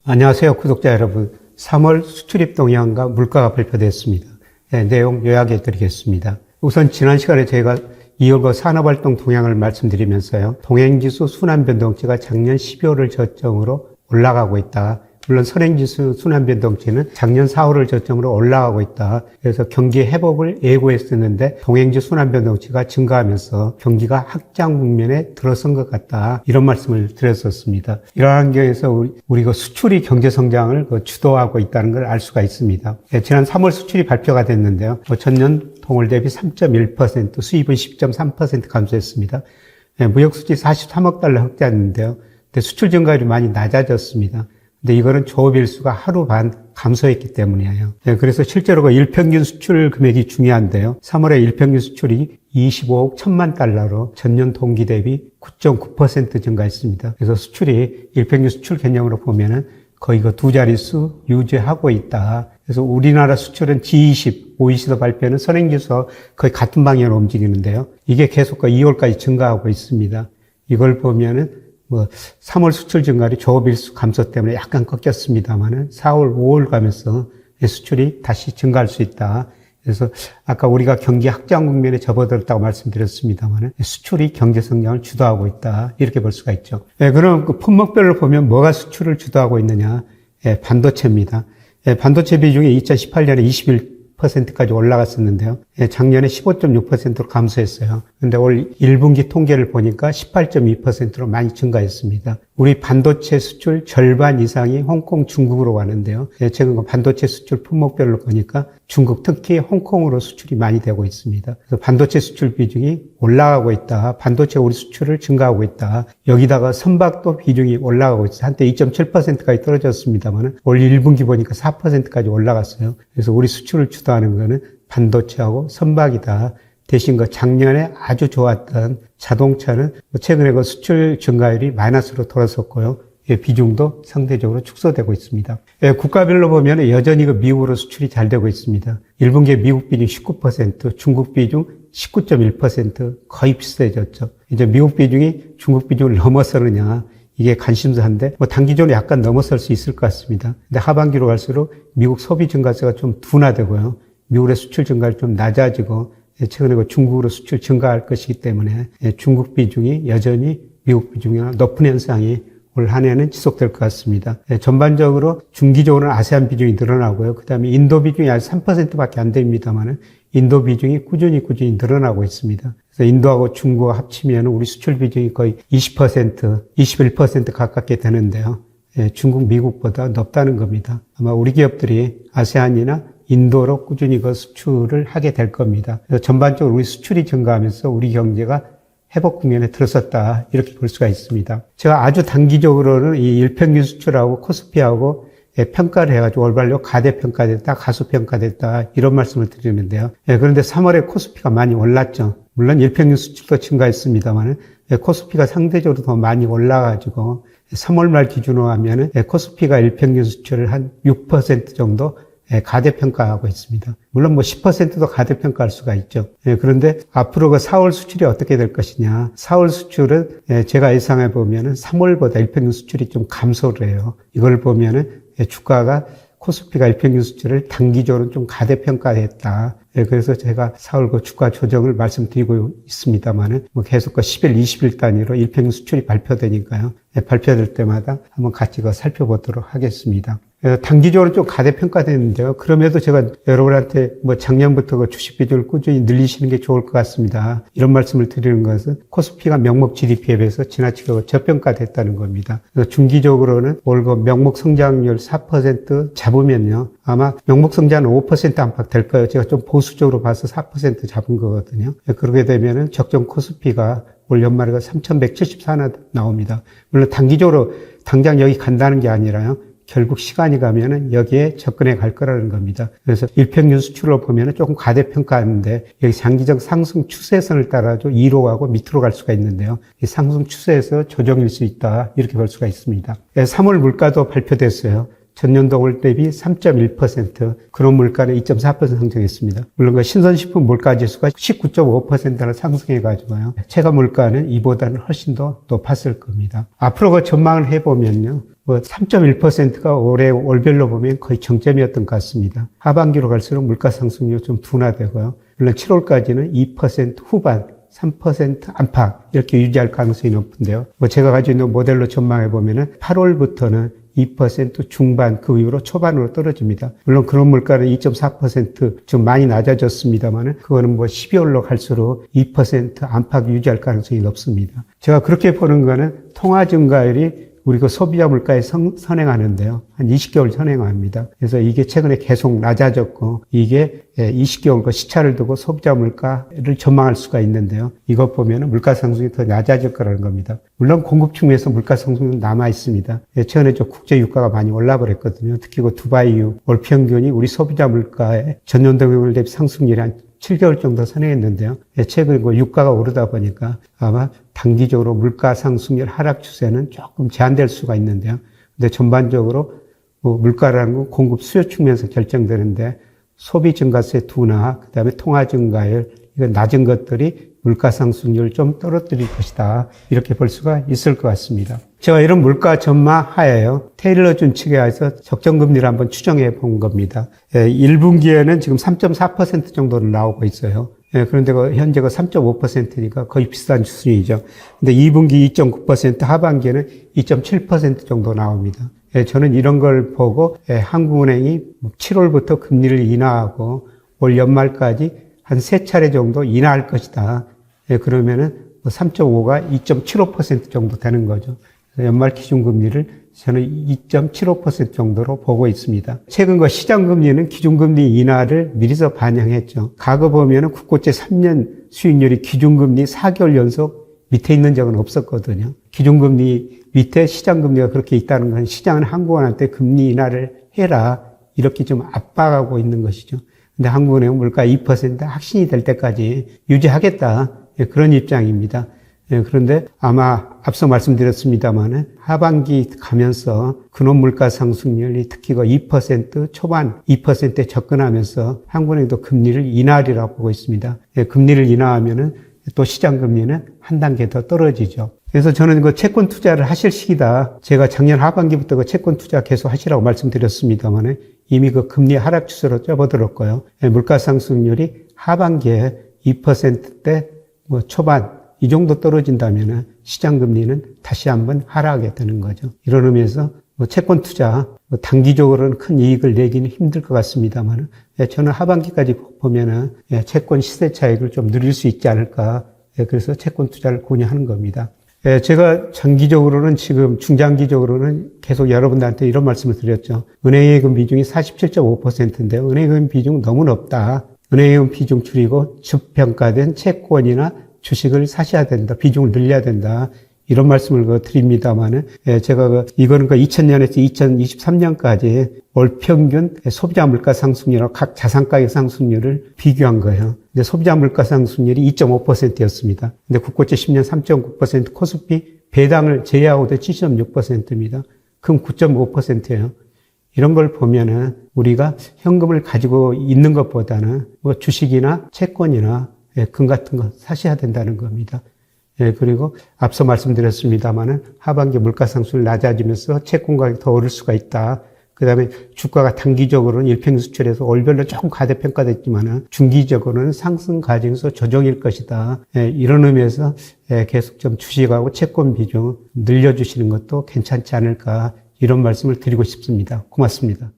안녕하세요, 구독자 여러분. 3월 수출입 동향과 물가가 발표됐습니다. 내용 요약해 드리겠습니다. 우선 지난 시간에 저희가 2월과 산업활동 동향을 말씀드리면서요. 동행지수 순환변동치가 작년 12월을 저점으로 올라가고 있다. 물론 선행지수 순환변동치는 작년 4월을 저점으로 올라가고 있다. 그래서 경기 회복을 예고했었는데 동행지 순환변동치가 증가하면서 경기가 확장 국면에 들어선 것 같다. 이런 말씀을 드렸었습니다. 이러한 환경에서 우리가 수출이 경제 성장을 주도하고 있다는 걸 알 수가 있습니다. 지난 3월 수출이 발표가 됐는데요. 전년 동월 대비 3.1%, 수입은 10.3% 감소했습니다. 무역 수지 43억 달러 흑자였는데요. 근데 수출 증가율이 많이 낮아졌습니다. 근데 이거는 조업일수가 하루 반 감소했기 때문이에요. 그래서 실제로 그 일평균 수출 금액이 중요한데요. 3월에 일평균 수출이 25억 1천만 달러로 전년 동기 대비 9.9% 증가했습니다. 그래서 수출이 일평균 수출 개념으로 보면은 거의 그 두 자릿수 유지하고 있다. 그래서 우리나라 수출은 G20, OECD 발표는 선행지수와 거의 같은 방향으로 움직이는데요. 이게 계속 그 2월까지 증가하고 있습니다. 이걸 보면은 3월 수출 증가율이 조업일수 감소 때문에 약간 꺾였습니다만은 4월, 5월 가면서 수출이 다시 증가할 수 있다. 그래서 아까 우리가 경기 확장 국면에 접어들었다고 말씀드렸습니다만은 수출이 경제 성장을 주도하고 있다. 이렇게 볼 수가 있죠. 그럼 그 품목별로 보면 뭐가 수출을 주도하고 있느냐? 반도체입니다. 반도체 비중이 2018년에 21%까지 올라갔었는데요. 작년에 15.6%로 감소했어요. 그런데 올 1분기 통계를 보니까 18.2%로 많이 증가했습니다. 우리 반도체 수출 절반 이상이 홍콩, 중국으로 가는데요. 최근 반도체 수출 품목별로 보니까 중국, 특히 홍콩으로 수출이 많이 되고 있습니다. 그래서 반도체 수출 비중이 올라가고 있다. 반도체 우리 수출을 증가하고 있다. 여기다가 선박도 비중이 올라가고 있어요. 한때 2.7%까지 떨어졌습니다만 올 1분기 보니까 4%까지 올라갔어요. 그래서 우리 수출을 주도하는 거는 반도체하고 선박이다. 대신 그 작년에 아주 좋았던 자동차는 최근에 그 수출 증가율이 마이너스로 돌아섰고요. 비중도 상대적으로 축소되고 있습니다. 국가별로 보면 여전히 그 미국으로 수출이 잘 되고 있습니다. 1분기에 미국 비중 19%, 중국 비중 19.1% 거의 비슷해졌죠. 이제 미국 비중이 중국 비중을 넘어서느냐 이게 관심사인데 단기적으로 약간 넘어설 수 있을 것 같습니다. 근데 하반기로 갈수록 미국 소비 증가세가 좀 둔화되고요. 미국의 수출 증가율이 좀 낮아지고 최근에 그 중국으로 수출 증가할 것이기 때문에 중국 비중이 여전히 미국 비중이 높은 현상이 올 한 해는 지속될 것 같습니다. 전반적으로 중기적으로는 아세안 비중이 늘어나고요. 그 다음에 인도 비중이 아직 3%밖에 안 됩니다만은 인도 비중이 꾸준히 늘어나고 있습니다. 그래서 인도하고 중국과 합치면 우리 수출 비중이 거의 20%, 21% 가깝게 되는데요. 중국, 미국보다 높다는 겁니다. 아마 우리 기업들이 아세안이나 인도로 꾸준히 그 수출을 하게 될 겁니다. 그래서 전반적으로 우리 수출이 증가하면서 우리 경제가 회복 국면에 들어섰다. 이렇게 볼 수가 있습니다. 제가 아주 단기적으로는 이 일평균 수출하고 코스피하고 평가를 해가지고 올바로 가대평가됐다, 가소평가됐다 이런 말씀을 드리는데요. 그런데 3월에 코스피가 많이 올랐죠. 물론 일평균 수출도 증가했습니다만 코스피가 상대적으로 더 많이 올라가지고 3월 말 기준으로 하면은 코스피가 일평균 수출을 한 6% 정도 가대평가하고 있습니다. 물론 10%도 가대평가할 수가 있죠. 그런데 앞으로 그 4월 수출이 어떻게 될 것이냐. 4월 수출은 제가 예상해 보면은 3월보다 일평균 수출이 좀 감소를 해요. 이걸 보면은 주가가 코스피가 일평균 수출을 단기적으로 좀 가대평가했다. 그래서 제가 4월 그 주가 조정을 말씀드리고 있습니다만은 계속 그 10일, 20일 단위로 일평균 수출이 발표되니까요. 발표될 때마다 한번 같이 살펴보도록 하겠습니다. 단기적으로 좀 가대평가됐는데요. 그럼에도 제가 여러분한테 작년부터 그 주식 비중을 꾸준히 늘리시는 게 좋을 것 같습니다. 이런 말씀을 드리는 것은 코스피가 명목 GDP에 비해서 지나치게 저평가됐다는 겁니다. 그래서 중기적으로는 올 그 명목 성장률 4% 잡으면요. 아마 명목 성장은 5% 안팎 될 거예요. 제가 좀 보수적으로 봐서 4% 잡은 거거든요. 그렇게 되면은 적정 코스피가 올 연말에 3,174 나옵니다. 물론 단기적으로 당장 여기 간다는 게 아니라요. 결국 시간이 가면은 여기에 접근해 갈 거라는 겁니다. 그래서 일평균 수출로 보면은 조금 가대평가하는데 여기 장기적 상승 추세선을 따라서 위로 가고 밑으로 갈 수가 있는데요. 이 상승 추세에서 조정일 수 있다. 이렇게 볼 수가 있습니다. 3월 물가도 발표됐어요. 전년도 대비 3.1%, 그런 물가는 2.4% 상승했습니다. 물론 그 신선식품 물가지수가 19.5%나 상승해가지고요. 체감 물가는 이보다는 훨씬 더 높았을 겁니다. 앞으로 그 전망을 해보면요. 3.1%가 올해 월별로 보면 거의 정점이었던 것 같습니다. 하반기로 갈수록 물가 상승률이 좀 둔화되고요. 물론 7월까지는 2% 후반, 3% 안팎 이렇게 유지할 가능성이 높은데요. 제가 가지고 있는 모델로 전망해 보면은 8월부터는 2% 중반 그 이후로 초반으로 떨어집니다. 물론 그런 물가는 2.4% 좀 많이 낮아졌습니다만은 그거는 12월로 갈수록 2% 안팎 유지할 가능성이 높습니다. 제가 그렇게 보는 거는 통화 증가율이 우리 그 소비자 물가에 선행하는데요. 한 20개월 선행합니다. 그래서 이게 최근에 계속 낮아졌고, 이게 20개월 그 시차를 두고 소비자 물가를 전망할 수가 있는데요. 이것 보면 물가 상승이 더 낮아질 거라는 겁니다. 물론 공급 측면에서 물가 상승은 남아 있습니다. 최근에 국제 유가가 많이 올라버렸거든요. 특히 그 두바이유 월 평균이 우리 소비자 물가의 전년도 대비 상승률이 한 7개월 정도 선행했는데요. 최근 유가가 오르다 보니까 아마 단기적으로 물가 상승률 하락 추세는 조금 제한될 수가 있는데요. 근데 전반적으로 물가라는 건 공급 수요 측면에서 결정되는데 소비 증가세 둔화, 그다음에 통화 증가율, 이건 낮은 것들이 물가 상승률을 좀 떨어뜨릴 것이다. 이렇게 볼 수가 있을 것 같습니다. 제가 이런 물가 전망 하에요. 테일러 준 측에서 적정금리를 한번 추정해 본 겁니다. 1분기에는 지금 3.4% 정도로 나오고 있어요. 그런데 현재가 3.5%니까 거의 비슷한 수준이죠. 근데 2분기 2.9%, 하반기에는 2.7% 정도 나옵니다. 저는 이런 걸 보고 한국은행이 7월부터 금리를 인하하고 올 연말까지 한 3차례 정도 인하할 것이다. 그러면은 3.5가 2.75% 정도 되는 거죠. 연말 기준금리를 저는 2.75% 정도로 보고 있습니다. 최근 시장금리는 기준금리 인하를 미리서 반영했죠. 과거 보면은 국고채 3년 수익률이 기준금리 4개월 연속 밑에 있는 적은 없었거든요. 기준금리 밑에 시장금리가 그렇게 있다는 건 시장은 한국은행한테 금리 인하를 해라 이렇게 좀 압박하고 있는 것이죠. 근데 한국은행은 물가 2% 확신이 될 때까지 유지하겠다. 그런 입장입니다. 그런데 아마 앞서 말씀드렸습니다만 하반기 가면서 근원 물가 상승률이 특히 2% 초반 2%에 접근하면서 한국은행도 금리를 인하하리라고 보고 있습니다. 금리를 인하하면은 또 시장 금리는 한 단계 더 떨어지죠. 그래서 저는 채권 투자를 하실 시기다. 제가 작년 하반기부터 채권 투자 계속 하시라고 말씀드렸습니다만 이미 금리 하락 추세로 접어들었고요. 물가 상승률이 하반기에 2%대 초반 이 정도 떨어진다면 시장 금리는 다시 한번 하락하게 되는 거죠. 이런 의미에서 채권 투자 단기적으로는 큰 이익을 내기는 힘들 것 같습니다만 저는 하반기까지 보면은 채권 시세 차익을 좀 누릴 수 있지 않을까. 그래서 채권 투자를 권유하는 겁니다. 제가 장기적으로는 지금 중장기적으로는 계속 여러분들한테 이런 말씀을 드렸죠. 은행예금 비중이 47.5%인데요. 은행예금 비중 너무 높다. 은행예금 비중 줄이고 저평가된 채권이나 주식을 사셔야 된다. 비중을 늘려야 된다. 이런 말씀을 드립니다만은, 제가 이거는 2000년에서 2023년까지 월 평균 소비자 물가 상승률과 각 자산 가격 상승률을 비교한 거예요. 근데 소비자 물가 상승률이 2.5%였습니다. 근데 국고채 10년 3.9%, 코스피 배당을 제외하고도 7.6%입니다. 그럼 9.5%예요. 이런 걸 보면은 우리가 현금을 가지고 있는 것보다는 주식이나 채권이나 금 같은 거 사셔야 된다는 겁니다. 그리고 앞서 말씀드렸습니다만은 하반기 물가 상승률 낮아지면서 채권 가격이 더 오를 수가 있다. 그 다음에 주가가 단기적으로는 일평균 수출에서 월별로 조금 가대평가됐지만은 중기적으로는 상승 과정에서 조정일 것이다. 이런 의미에서 계속 좀 주식하고 채권 비중 늘려주시는 것도 괜찮지 않을까 이런 말씀을 드리고 싶습니다. 고맙습니다.